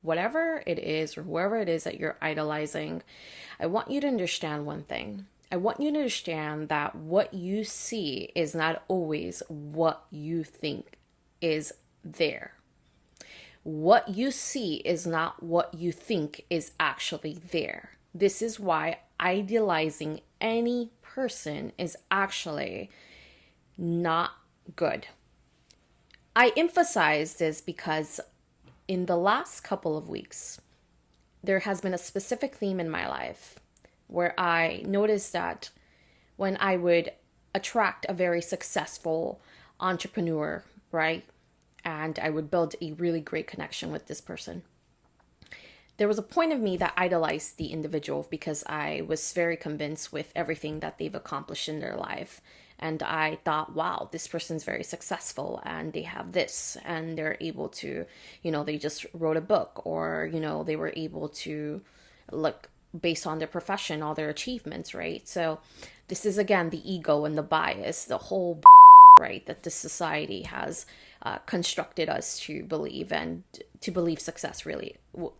whatever it is or whoever it is that you're idolizing, I want you to understand one thing. I want you to understand that what you see is not always what you think is there. What you see is not what you think is actually there. This is why idealizing any person is actually not good. I emphasize this because in the last couple of weeks, there has been a specific theme in my life where I noticed that when I would attract a very successful entrepreneur, right? And I would build a really great connection with this person. There was a point of me that idolized the individual because I was very convinced with everything that they've accomplished in their life. And I thought, wow, this person's very successful and they have this and they're able to, they just wrote a book or, they were able to look based on their profession, all their achievements, right? So this is, again, the ego and the bias, the whole right, that this society has constructed us to believe, and to believe success really,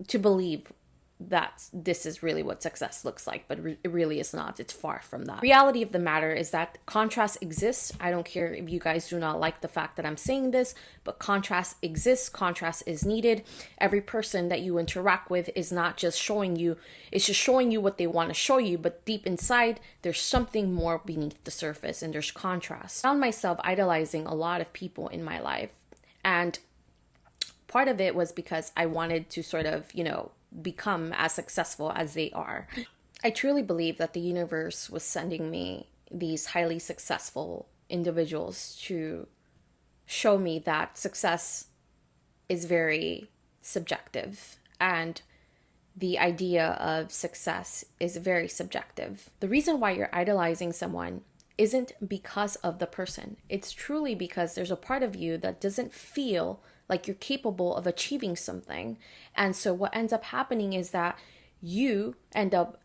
to believe that this is really what success looks like, but it really is not. It's far from that. Reality of the matter is that contrast exists. I don't care if you guys do not like the fact that I'm saying this, but contrast exists. Contrast is needed. Every person that you interact with is not just showing you, it's just showing you what they want to show you, but deep inside, there's something more beneath the surface, and there's contrast. I found myself idolizing a lot of people in my life, and part of it was because I wanted to sort of, become as successful as they are. I truly believe that the universe was sending me these highly successful individuals to show me that success is very subjective, and the idea of success is very subjective. The reason why you're idolizing someone isn't because of the person. It's truly because there's a part of you that doesn't feel like you're capable of achieving something. And so what ends up happening is that you end up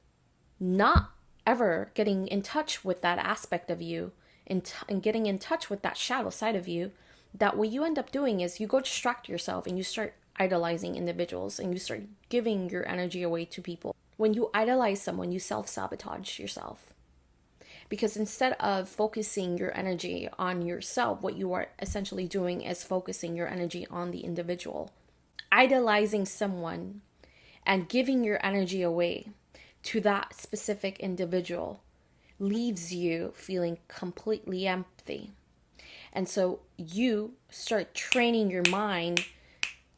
not ever getting in touch with that aspect of you and getting in touch with that shadow side of you. That what you end up doing is you go distract yourself and you start idolizing individuals and you start giving your energy away to people. When you idolize someone, you self-sabotage yourself. Because instead of focusing your energy on yourself, what you are essentially doing is focusing your energy on the individual. Idolizing someone and giving your energy away to that specific individual leaves you feeling completely empty. And so you start training your mind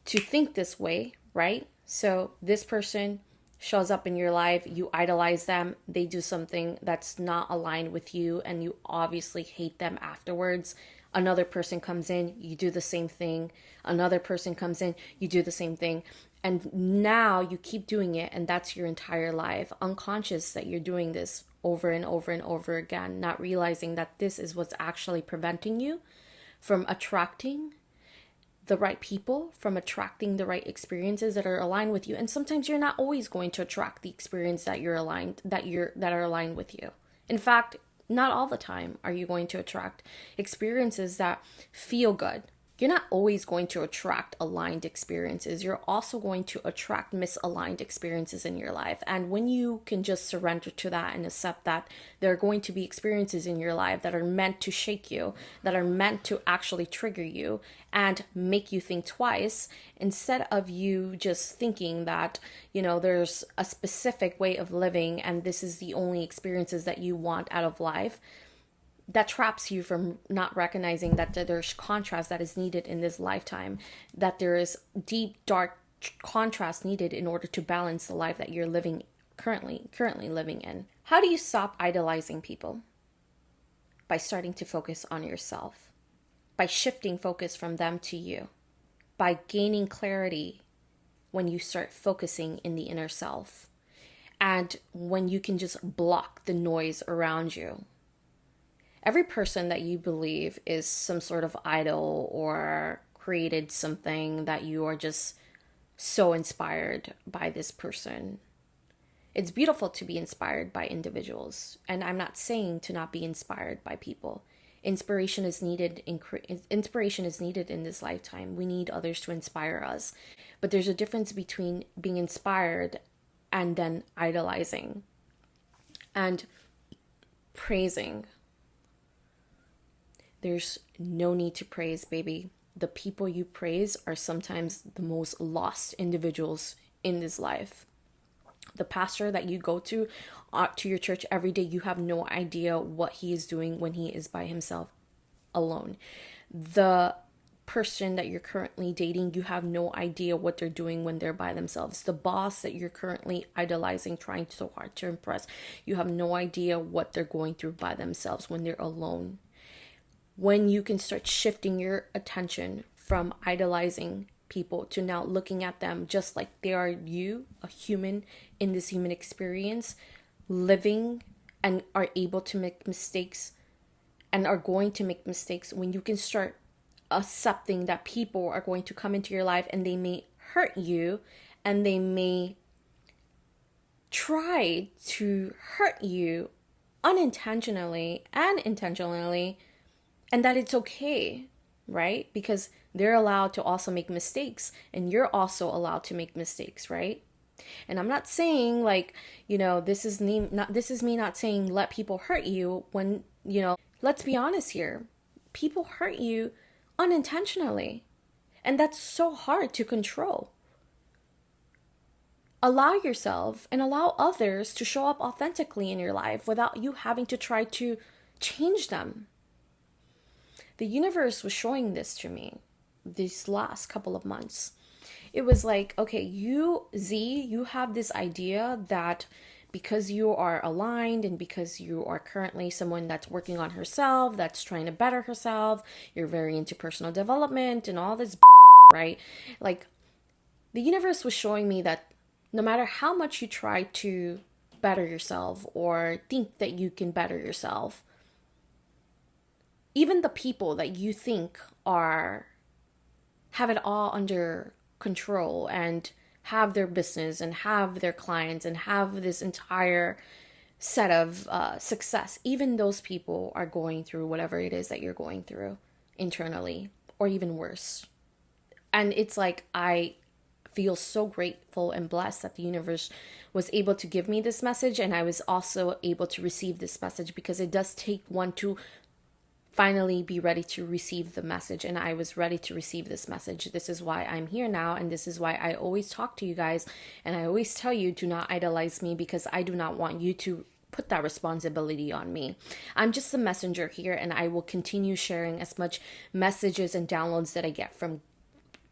to think this way, right? So this person shows up in your life, you idolize them, they do something that's not aligned with you, and you obviously hate them afterwards. Another person comes in, you do the same thing. Another person comes in, you do the same thing. And now you keep doing it, and that's your entire life, unconscious that you're doing this over and over and over again, not realizing that this is what's actually preventing you from attracting the right people, from attracting the right experiences that are aligned with you. And sometimes you're not always going to attract the experience that are aligned with you. In fact, not all the time are you going to attract experiences that feel good. You're not always going to attract aligned experiences. You're also going to attract misaligned experiences in your life. And when you can just surrender to that and accept that there are going to be experiences in your life that are meant to shake you, that are meant to actually trigger you and make you think twice, instead of you just thinking that, there's a specific way of living and this is the only experiences that you want out of life, that traps you from not recognizing that there's contrast that is needed in this lifetime, that there is deep, dark contrast needed in order to balance the life that you're living currently living in. How do you stop idolizing people? By starting to focus on yourself, by shifting focus from them to you, by gaining clarity when you start focusing in the inner self, and when you can just block the noise around you. Every person that you believe is some sort of idol or created something that you are just so inspired by this person. It's beautiful to be inspired by individuals, and I'm not saying to not be inspired by people. Inspiration is needed inspiration is needed in this lifetime. We need others to inspire us. But there's a difference between being inspired and then idolizing and praising. There's no need to praise, baby. The people you praise are sometimes the most lost individuals in this life. The pastor that you go to your church every day, you have no idea what he is doing when he is by himself alone. The person that you're currently dating, you have no idea what they're doing when they're by themselves. The boss that you're currently idolizing, trying so hard to impress, you have no idea what they're going through by themselves when they're alone. When you can start shifting your attention from idolizing people to now looking at them just like they are a human in this human experience, living, and are able to make mistakes and are going to make mistakes. When you can start accepting that people are going to come into your life and they may hurt you and they may try to hurt you unintentionally and intentionally, and that it's okay, right? Because they're allowed to also make mistakes and you're also allowed to make mistakes, right? And I'm not saying this is me not saying let people hurt you when, let's be honest here. People hurt you unintentionally. And that's so hard to control. Allow yourself and allow others to show up authentically in your life without you having to try to change them. The universe was showing this to me these last couple of months. It was like, okay, you have this idea that because you are aligned and because you are currently someone that's working on herself, that's trying to better herself, you're very into personal development and all this, right? Like, the universe was showing me that no matter how much you try to better yourself or think that you can better yourself, even the people that you think have it all under control and have their business and have their clients and have this entire set of success, even those people are going through whatever it is that you're going through internally, or even worse. And it's like, I feel so grateful and blessed that the universe was able to give me this message, and I was also able to receive this message, because it does take one to finally be ready to receive the message. And I was ready to receive this message. This is why I'm here now, and this is why I always talk to you guys, and I always tell you, do not idolize me, because I do not want you to put that responsibility on me. I'm just the messenger here, and I will continue sharing as much messages and downloads that I get from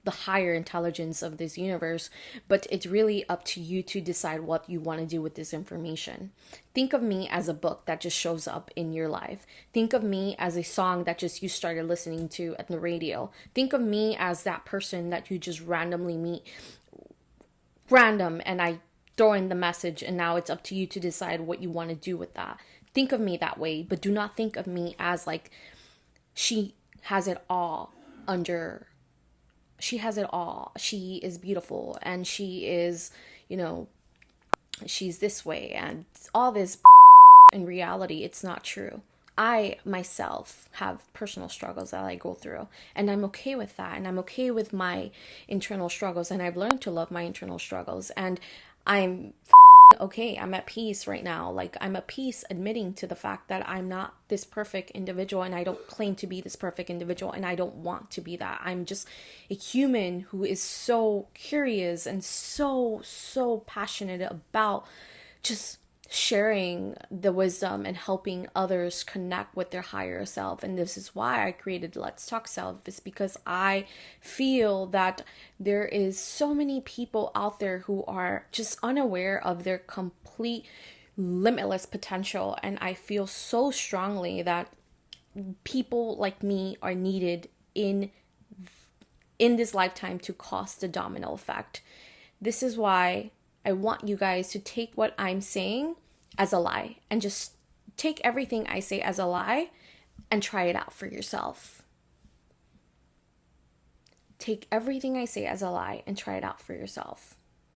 the higher intelligence of this universe, but it's really up to you to decide what you want to do with this information. Think of me as a book that just shows up in your life. Think of me as a song that just you started listening to at the radio. Think of me as that person that you just randomly meet, and I throw in the message, and now it's up to you to decide what you want to do with that. Think of me that way, but do not think of me as like she has it all under. She has it all. She is beautiful, and she is, she's this way and all this. In reality, it's not true. I myself have personal struggles that I go through, and I'm okay with that, and I'm okay with my internal struggles, and I've learned to love my internal struggles, and I'm okay. I'm at peace right now. Like, I'm at peace admitting to the fact that I'm not this perfect individual, and I don't claim to be this perfect individual, and I don't want to be that. I'm just a human who is so curious and so passionate about just sharing the wisdom and helping others connect with their higher self. And this is why I created Let's Talk Self, is because I feel that there is so many people out there who are just unaware of their complete limitless potential, and I feel so strongly that people like me are needed in this lifetime to cause the domino effect. This is why I want you guys to take what I'm saying as a lie, and just take everything I say as a lie and try it out for yourself. Take everything I say as a lie and try it out for yourself.